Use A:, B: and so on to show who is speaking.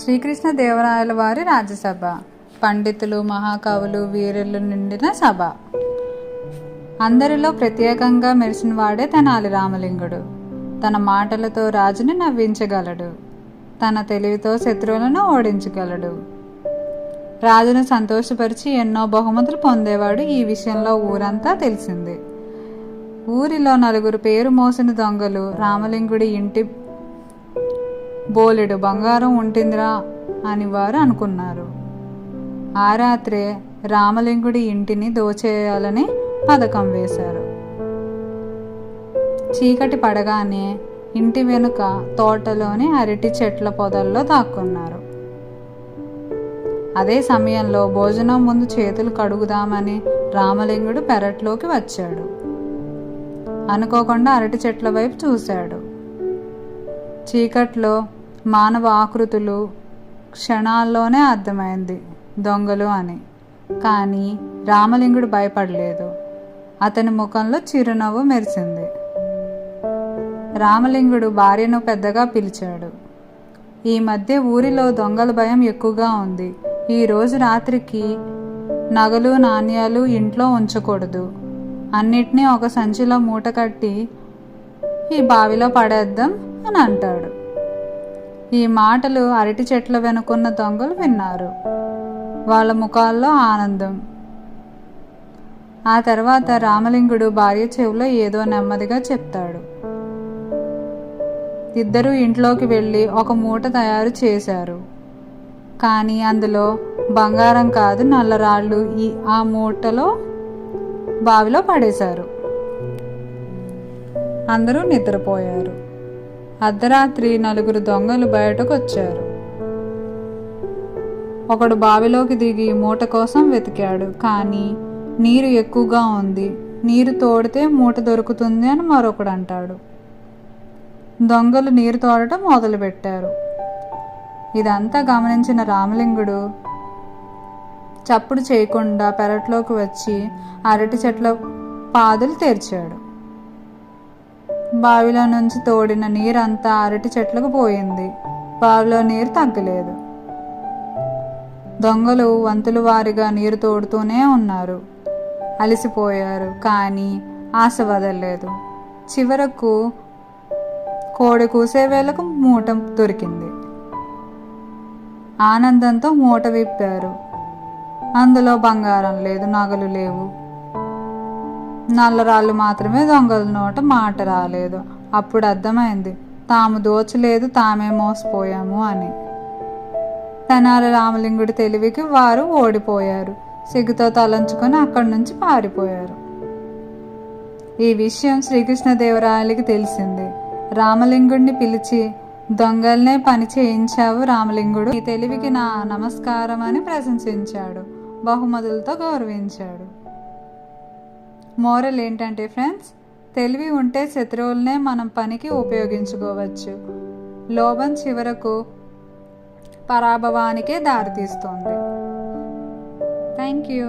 A: శ్రీకృష్ణదేవరాయల వారి రాజ్యసభ. పండితులు, మహాకవులు, వీరులు నిండిన సభ. అందరిలో ప్రత్యేకంగా మెరిసినవాడే తెనాలి రామలింగుడు. తన మాటలతో రాజుని నవ్వించగలడు, తన తెలివితో శత్రువులను ఓడించగలడు. రాజును సంతోషపరిచి ఎన్నో బహుమతులు పొందేవాడు. ఈ విషయంలో ఊరంతా తెలిసింది. ఊరిలో నలుగురు పేరు మోసిన దొంగలు రామలింగుడి ఇంటి బోలెడు బంగారం ఉంటుందిరా అని వారు అనుకున్నారు. ఆ రాత్రే రామలింగుడి ఇంటిని దోచేయాలని పథకం వేశారు. చీకటి పడగానే ఇంటి వెనుక తోటలోని అరటి చెట్ల పొదల్లో దాక్కున్నారు. అదే సమయంలో భోజనం ముందు చేతులు కడుగుదామని రామలింగుడు పెరట్లోకి వచ్చాడు. అనుకోకుండా అరటి చెట్ల వైపు చూశాడు. చీకట్లో మానవ ఆకృతులు క్షణాల్లోనే అర్థమైంది దొంగలు అని. కానీ రామలింగుడు భయపడలేదు. అతని ముఖంలో చిరునవ్వు మెరిసింది. రామలింగుడు భార్యను పెద్దగా పిలిచాడు. ఈ మధ్య ఊరిలో దొంగల భయం ఎక్కువగా ఉంది. ఈ రోజు రాత్రికి నగలు, నాణ్యాలు ఇంట్లో ఉంచకూడదు. అన్నిటినీ ఒక సంచిలో మూట కట్టి ఈ బావిలో పడేద్దాం అని అంటాడు. ఈ మాటలు అరటి చెట్ల వెనుకున్న దొంగలు విన్నారు. వాళ్ళ ముఖాల్లో ఆనందం. ఆ తర్వాత రామలింగుడు భార్య చెవిలో ఏదో నెమ్మదిగా చెప్తాడు. ఇద్దరూ ఇంట్లోకి వెళ్ళి ఒక మూట తయారు చేశారు. కానీ అందులో బంగారం కాదు, నల్లరాళ్ళు ఆ మూటలో బావిలో పడేశారు. అందరూ నిద్రపోయారు. అర్ధరాత్రి నలుగురు దొంగలు బయటకు వచ్చారు. ఒకడు బావిలోకి దిగి మూట కోసం వెతికాడు. కానీ నీరు ఎక్కువగా ఉంది, నీరు తోడితే మూట దొరుకుతుంది అని మరొకడు అంటాడు. దొంగలు నీరు తోడటం మొదలుపెట్టారు. ఇదంతా గమనించిన రామలింగుడు చప్పుడు చేయకుండా పెరట్లోకి వచ్చి అరటి చెట్ల పాదులు తెరిచాడు. బావిలో నుంచి తోడిన నీరంతా అరటి చెట్లకు పోయింది. బావిలో నీరు తగ్గలేదు. దొంగలు వంతుల వారిగా నీరు తోడుతూనే ఉన్నారు. అలసిపోయారు, కానీ ఆశ వదలలేదు. చివరకు కోడి కూసే వేళకు మూట దొరికింది. ఆనందంతో మూట విప్పారు. అందులో బంగారం లేదు, నగలు లేవు, నల్లరాళ్ళు మాత్రమే. దొంగల నోట మాట రాలేదు. అప్పుడు అర్థమైంది, తాము దోచలేదు, తామే మోసపోయాము అని. తెనాలి రామలింగుడి తెలివికి వారు ఓడిపోయారు. సిగ్గుతో తలంచుకొని అక్కడి నుంచి పారిపోయారు. ఈ విషయం శ్రీకృష్ణదేవరాయలకి తెలిసింది. రామలింగుడిని పిలిచి, దొంగల్నే పని చేయించావు రామలింగుడు, ఈ తెలివికి నా నమస్కారం అని ప్రశంసించాడు. బహుమతులతో గౌరవించాడు. మోరల్ ఏంటంటే ఫ్రెండ్స్, తెలివి ఉంటే శత్రువులనే మనం పనికి ఉపయోగించుకోవచ్చు. లోభం చివరకు పరాభవానికే దారితీస్తుంది. Thank you.